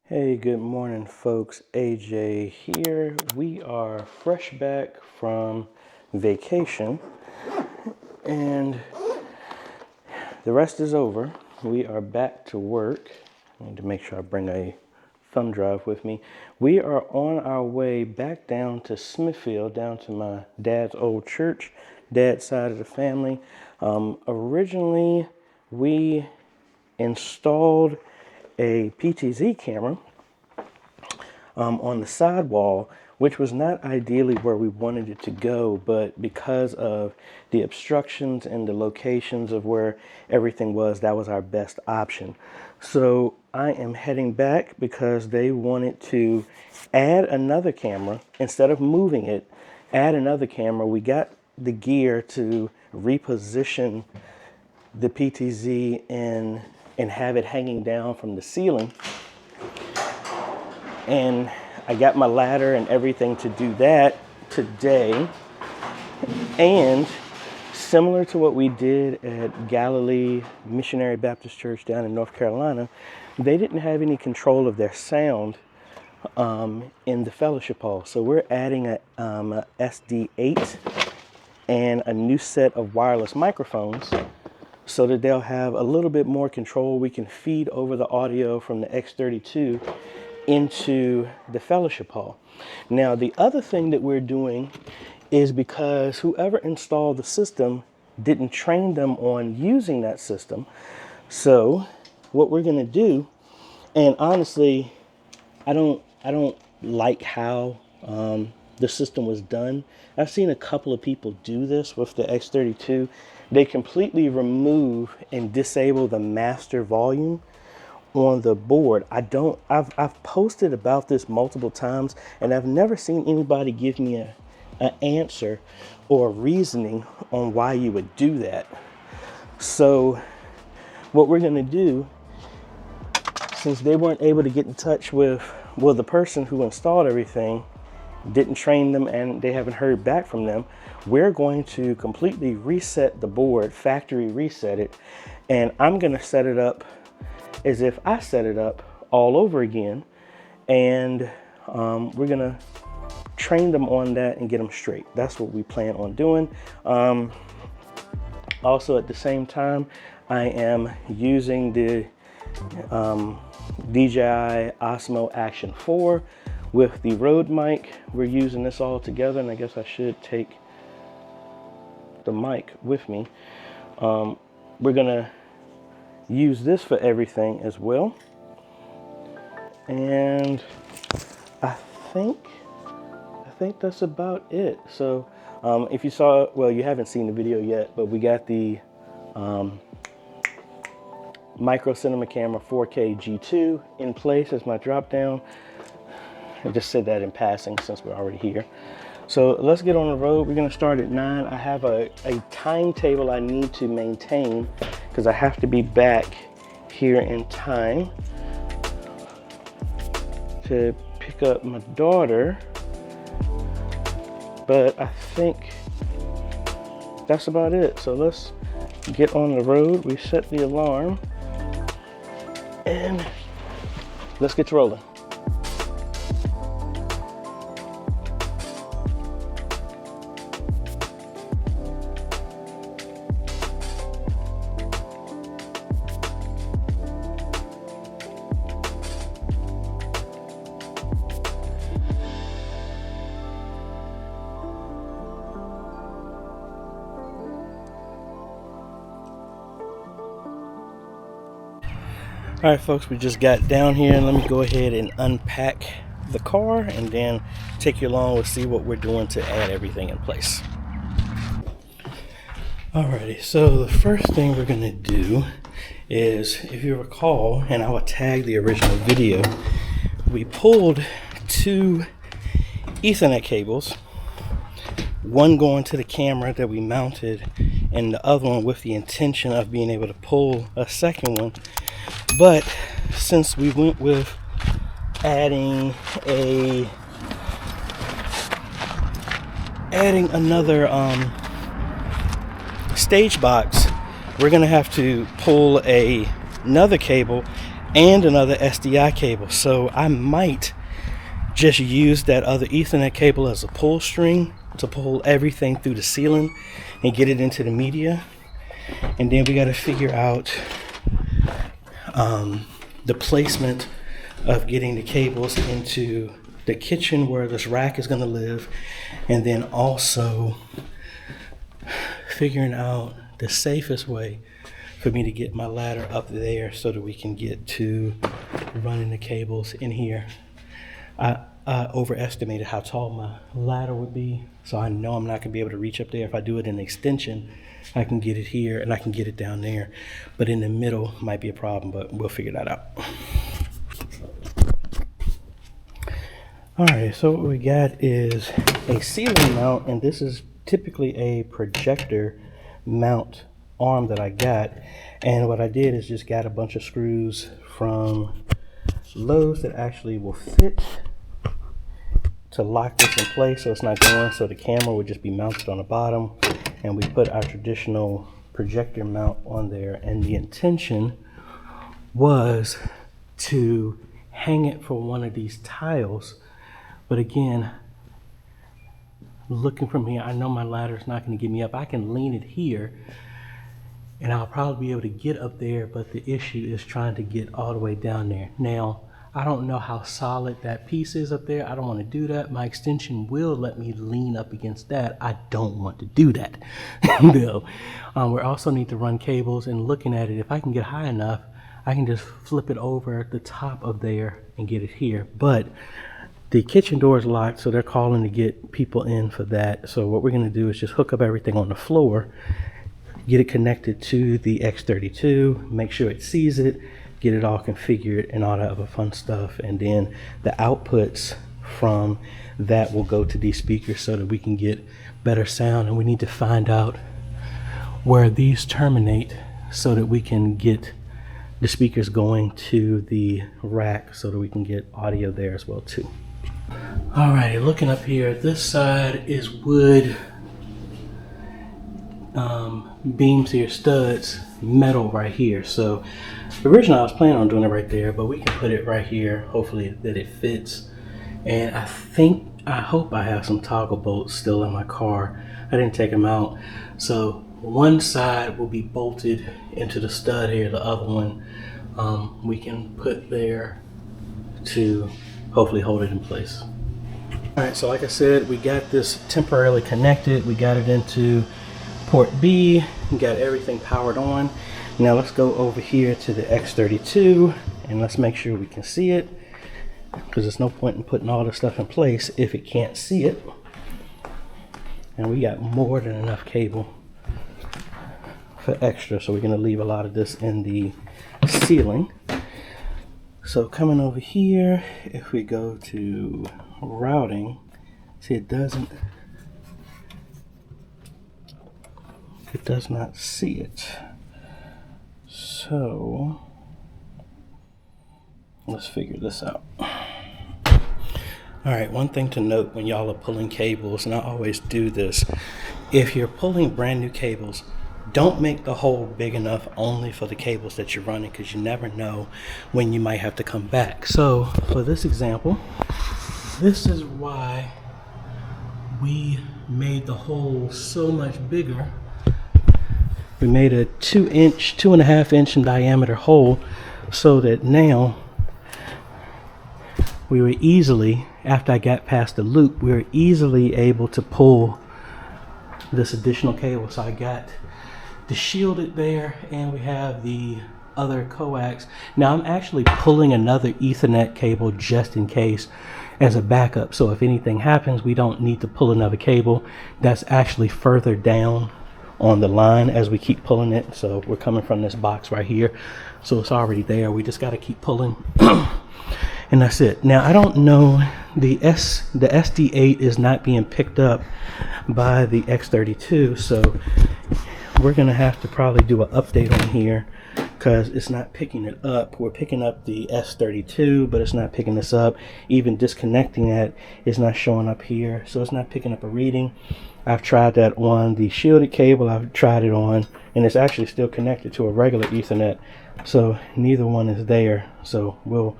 Hey, good morning, folks. AJ here. We are fresh back from vacation and the rest is over. We are back to work. I need to make sure I bring a thumb drive with me. We are on our way back down to Smithfield, down to my dad's old church, dad's side of the family. Originally, we installed a PTZ camera on the sidewall, which was not ideally where we wanted it to go, but because of the obstructions and the locations of where everything was, that was our best option. So I am heading back because they wanted to add another camera instead of moving it, add another camera. We got the gear to reposition the PTZ and have it hanging down from the ceiling. And I got my ladder and everything to do that today. And similar to what we did at Galilee Missionary Baptist Church down in North Carolina, they didn't have any control of their sound in the fellowship hall. So we're adding a SD8 and a new set of wireless microphones so that they'll have a little bit more control. We can feed over the audio from the X32 into the fellowship hall. Now, the other thing that we're doing is because whoever installed the system didn't train them on using that system. So what we're going to do, and honestly, I don't like how the system was done. I've seen a couple of people do this with the X32. They completely remove and disable the master volume on the board. I've posted about this multiple times and I've never seen anybody give me an answer or reasoning on why you would do that. So what we're going to do, since they weren't able to get in touch with, well, the person who installed everything didn't train them and they haven't heard back from them, we're going to completely reset the board, factory reset it, and I'm going to set it up as if I set it up all over again, and we're gonna train them on that and get them straight. That's what we plan on doing. Also at the same time, I am using the DJI Osmo Action 4 with the Rode mic. We're using this all together, and I guess I should take the mic with me. We're gonna use this for everything as well. And I think that's about it. So if you saw, well, you haven't seen the video yet, but we got the micro cinema camera 4K G2 in place as my drop down. I just said that in passing since we're already here. So let's get on the road. We're gonna start at 9. I have a timetable I need to maintain because I have to be back here in time to pick up my daughter. But I think that's about it. So let's get on the road. We set the alarm and let's get rolling. All right, folks, we just got down here, and let me go ahead and unpack the car and then take you along and see what we're doing to add everything in place. Alrighty, so the first thing we're gonna do is, if you recall, and I will tag the original video, we pulled 2 Ethernet cables, one going to the camera that we mounted and the other one with the intention of being able to pull a second one. But since we went with adding another stage box, we're gonna have to pull another cable and another SDI cable. So I might just use that other Ethernet cable as a pull string to pull everything through the ceiling and get it into the media. And then we got to figure out the placement of getting the cables into the kitchen where this rack is going to live, and then also figuring out the safest way for me to get my ladder up there so that we can get to running the cables in here. I overestimated how tall my ladder would be, so I know I'm not going to be able to reach up there. If I do it in extension, I can get it here and I can get it down there, but in the middle might be a problem, but we'll figure that out. All right, so what we got is a ceiling mount, and this is typically a projector mount arm that I got. And what I did is just got a bunch of screws from Lowe's that actually will fit to lock this in place so it's not going, so the camera would just be mounted on the bottom, and we put our traditional projector mount on there. And the intention was to hang it from one of these tiles, but again, looking from here, I know my ladder is not going to get me up. I can lean it here and I'll probably be able to get up there, but the issue is trying to get all the way down there. Now, I don't know how solid that piece is up there. I don't want to do that. My extension will let me lean up against that. I don't want to do that. No. We also need to run cables, and looking at it, if I can get high enough, I can just flip it over the top of there and get it here. But the kitchen door is locked, so they're calling to get people in for that. So what we're going to do is just hook up everything on the floor, get it connected to the X32, make sure it sees it, get it all configured and all that other fun stuff. And then the outputs from that will go to these speakers so that we can get better sound. And we need to find out where these terminate so that we can get the speakers going to the rack so that we can get audio there as well too. Alrighty, looking up here, this side is wood beams here, studs, metal right here. So originally I was planning on doing it right there, but we can put it right here, hopefully that it fits. And I hope I have some toggle bolts still in my car. I didn't take them out. So one side will be bolted into the stud here, the other one we can put there to hopefully hold it in place. All right, so like I said, we got this temporarily connected. We got it into port B, got everything powered on. Now let's go over here to the X32 and let's make sure we can see it, because there's no point in putting all this stuff in place if it can't see it. And we got more than enough cable for extra, so we're going to leave a lot of this in the ceiling. So coming over here, if we go to routing, see it does not see it. So let's figure this out. All right, one thing to note when y'all are pulling cables, and I always do this, if you're pulling brand new cables, don't make the hole big enough only for the cables that you're running, because you never know when you might have to come back. So for this example, this is why we made the hole so much bigger. We made a 2.5 inch in diameter hole, so that now we were easily, after I got past the loop, we were easily able to pull this additional cable. So I got the shielded there, and we have the other coax. Now I'm actually pulling another Ethernet cable just in case as a backup. So if anything happens, we don't need to pull another cable. That's actually further down on the line as we keep pulling it. So we're coming from this box right here, so it's already there. We just got to keep pulling and that's it. Now I don't know, the SD8 is not being picked up by the X32, so we're gonna have to probably do an update on here, because it's not picking it up. We're picking up the S32, but it's not picking this up. Even disconnecting that is not showing up here, so it's not picking up a reading. I've tried that on the shielded cable. I've tried it on, and it's actually still connected to a regular Ethernet, so neither one is there. So we'll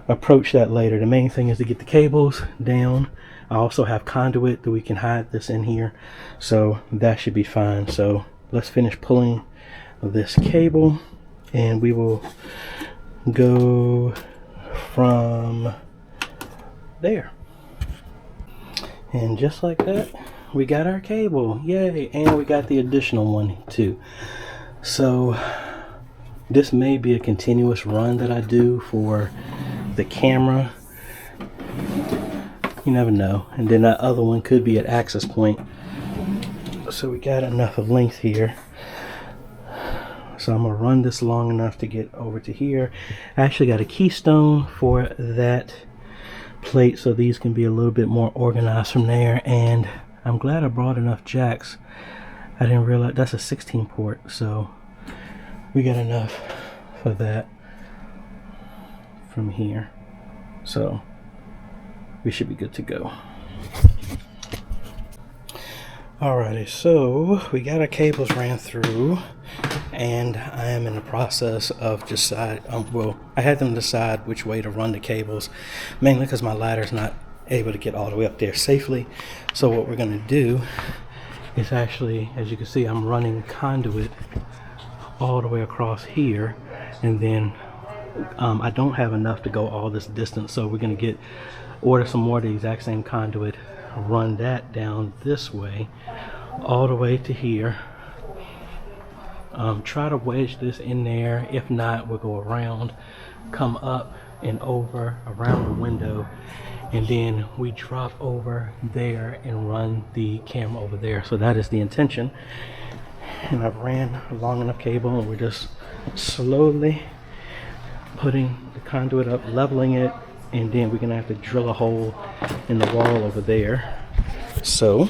approach that later. The main thing is to get the cables down. I also have conduit that we can hide this in here, so that should be fine. So let's finish pulling this cable, and we will go from there. And just like that, we got our cable. Yay! And we got the additional one too. So this may be a continuous run that I do for the camera. You never know. And then that other one could be at access point. So we got enough of length here. So I'm gonna run this long enough to get over to here. I actually got a keystone for that plate, so these can be a little bit more organized from there. And I'm glad I brought enough jacks. I didn't realize that's a 16 port, so we got enough for that from here. So we should be good to go. Alrighty, so we got our cables ran through, and I am in the process of well, I had them decide which way to run the cables, mainly because my ladder's not able to get all the way up there safely. So what we're going to do is actually, as you can see, I'm running conduit all the way across here, and then I don't have enough to go all this distance, so we're going to order some more of the exact same conduit, run that down this way all the way to here. Try to wedge this in there. If not, we'll go around, come up and over around the window, and then we drop over there and run the camera over there. So that is the intention. And I've ran a long enough cable, and we're just slowly putting the conduit up, leveling it, and then we're gonna have to drill a hole in the wall over there. So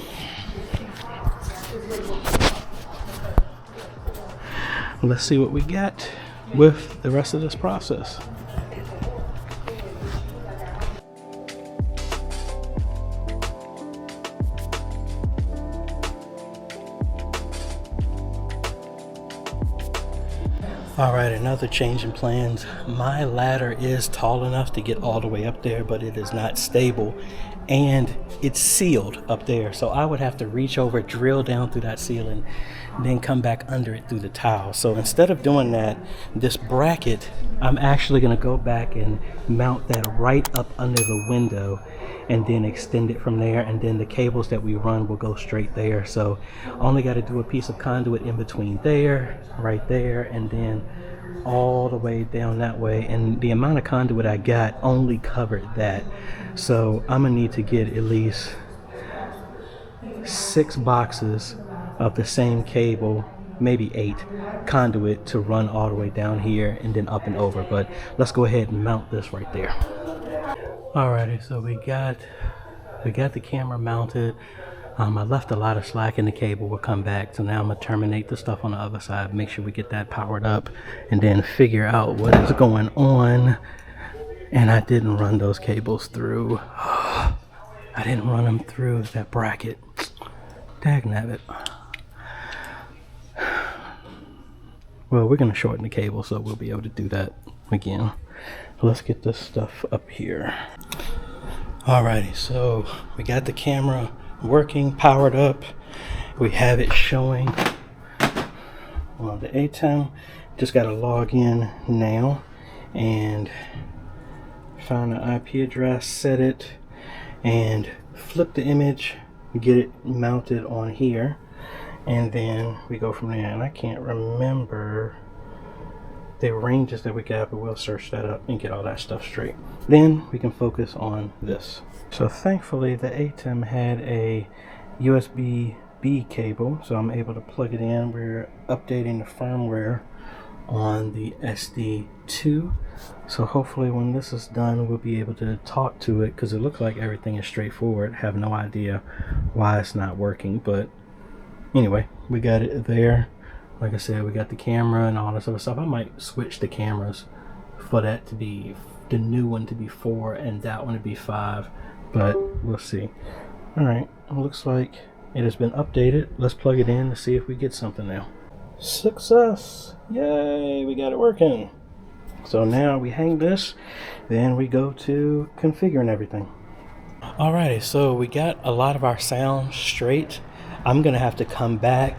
let's see what we got with the rest of this process. Alright, another change in plans. My ladder is tall enough to get all the way up there, but it is not stable, and it's sealed up there. So I would have to reach over, drill down through that ceiling, then come back under it through the tile. So instead of doing that, this bracket, I'm actually going to go back and mount that right up under the window, and then extend it from there, and then the cables that we run will go straight there. So only got to do a piece of conduit in between there, right there, and then all the way down that way. And the amount of conduit I got only covered that. So I'm gonna need to get at least 6 boxes of the same cable, maybe 8 conduit, to run all the way down here and then up and over. But let's go ahead and mount this right there. Alrighty, so we got the camera mounted. I left a lot of slack in the cable. We'll come back. So now I'm gonna terminate the stuff on the other side, make sure we get that powered up, and then figure out what is going on. And I didn't run those cables through. I didn't run them through that bracket. Dagnabbit. Well, we're gonna shorten the cable, so we'll be able to do that again. Let's get this stuff up here. Alrighty, so we got the camera working, powered up. We have it showing on the ATEM. Just got to log in now and find the IP address, set it, and flip the image, get it mounted on here, and then we go from there. And I can't remember the ranges that we got, but we'll search that up and get all that stuff straight. Then we can focus on this. So thankfully the ATEM had a USB-B cable, so I'm able to plug it in. We're updating the firmware on the SD2, so hopefully when this is done we'll be able to talk to it, because it looks like everything is straightforward. Have no idea why it's not working, but anyway, we got it there. Like I said, we got the camera and all this other stuff. I might switch the cameras for that to be, the new one to be 4 and that one to be 5, but we'll see. All right, it looks like it has been updated. Let's plug it in to see if we get something now. Success! Yay, we got it working. So now we hang this, then we go to configuring everything. Alrighty, so we got a lot of our sound straight. I'm gonna have to come back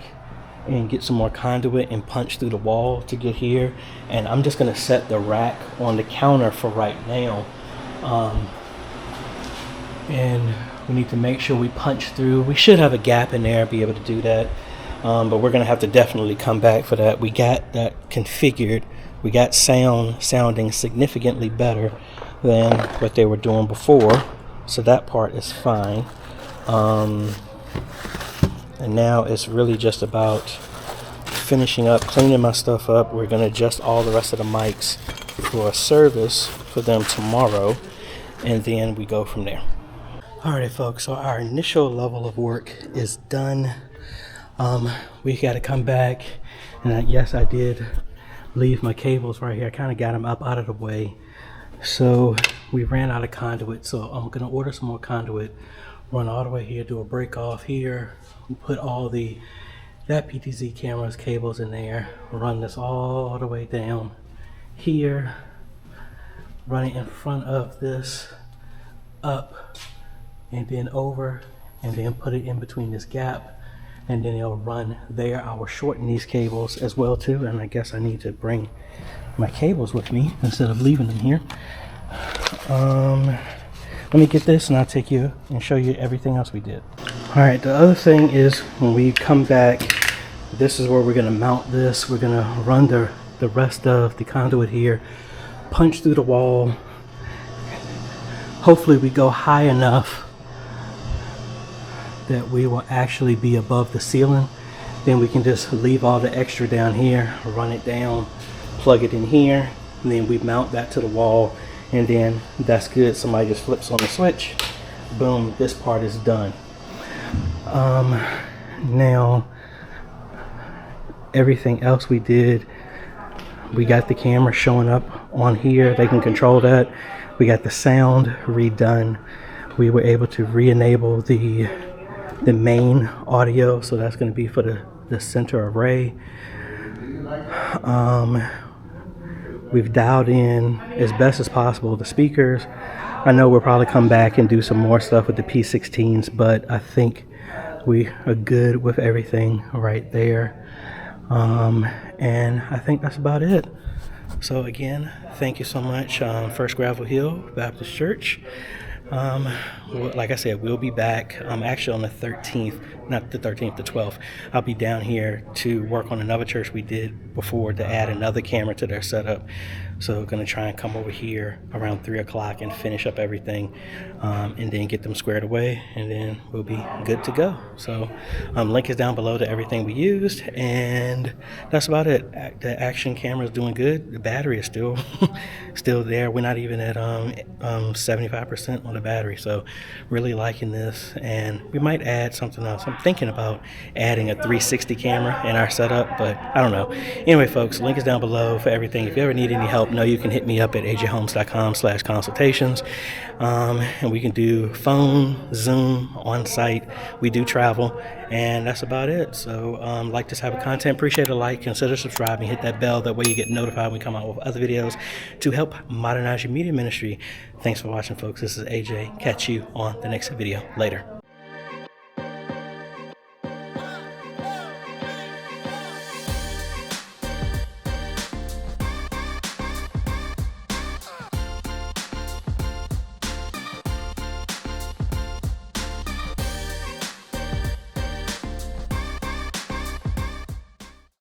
and get some more conduit and punch through the wall to get here, and I'm just gonna set the rack on the counter for right now, and we need to make sure we punch through. We should have a gap in there, be able to do that, but we're gonna have to definitely come back for that. We got that configured. We got sounding significantly better than what they were doing before, so that part is fine. And now it's really just about finishing up, cleaning my stuff up. We're going to adjust all the rest of the mics for a service for them tomorrow, and then we go from there. Alright folks, so our initial level of work is done. We got to come back, and yes, I did leave my cables right here. I kind of got them up out of the way. So we ran out of conduit, so I'm going to order some more conduit, run all the way here, do a break off here, put all that PTZ camera's cables in there, run this all the way down here, run it in front of this, up and then over, and then put it in between this gap, and then it'll run there. I will shorten these cables as well too, and I guess I need to bring my cables with me instead of leaving them here. Let me get this and I'll take you and show you everything else we did. All right, the other thing is when we come back, this is where we're gonna mount this. We're gonna run the rest of the conduit here, punch through the wall. Hopefully we go high enough that we will actually be above the ceiling. Then we can just leave all the extra down here, run it down, plug it in here, and then we mount that to the wall, and then that's good. Somebody just flips on the switch, boom, this part is done. Now everything else we did, we got the camera showing up on here, they can control that. We got the sound redone. We were able to re-enable the main audio, so that's going to be for the center array. We've dialed in as best as possible the speakers. I know we'll probably come back and do some more stuff with the P16s, but I think we are good with everything right there. And I think that's about it. So again, thank you so much, First Gravel Hill Baptist Church. Like I said, we'll be back actually on the 13th, not the 13th, the 12th. I'll be down here to work on another church we did before to add another camera to their setup. So going to try and come over here around 3 o'clock and finish up everything, and then get them squared away, and then we'll be good to go. So link is down below to everything we used, and that's about it. The action camera is doing good. The battery is still there. We're not even at 75% on the battery, so really liking this, and we might add something else. I'm thinking about adding a 360 camera in our setup, but I don't know. Anyway folks, link is down below for everything. If you ever need any help, know you can hit me up at ajhomes.com/consultations, and we can do phone, Zoom, on site. We do travel, and that's about it. So like this type of content, appreciate a like, consider subscribing, hit that bell, that way you get notified when we come out with other videos to help modernize your media ministry. Thanks for watching folks. This is AJ. Catch you on the next video. Later.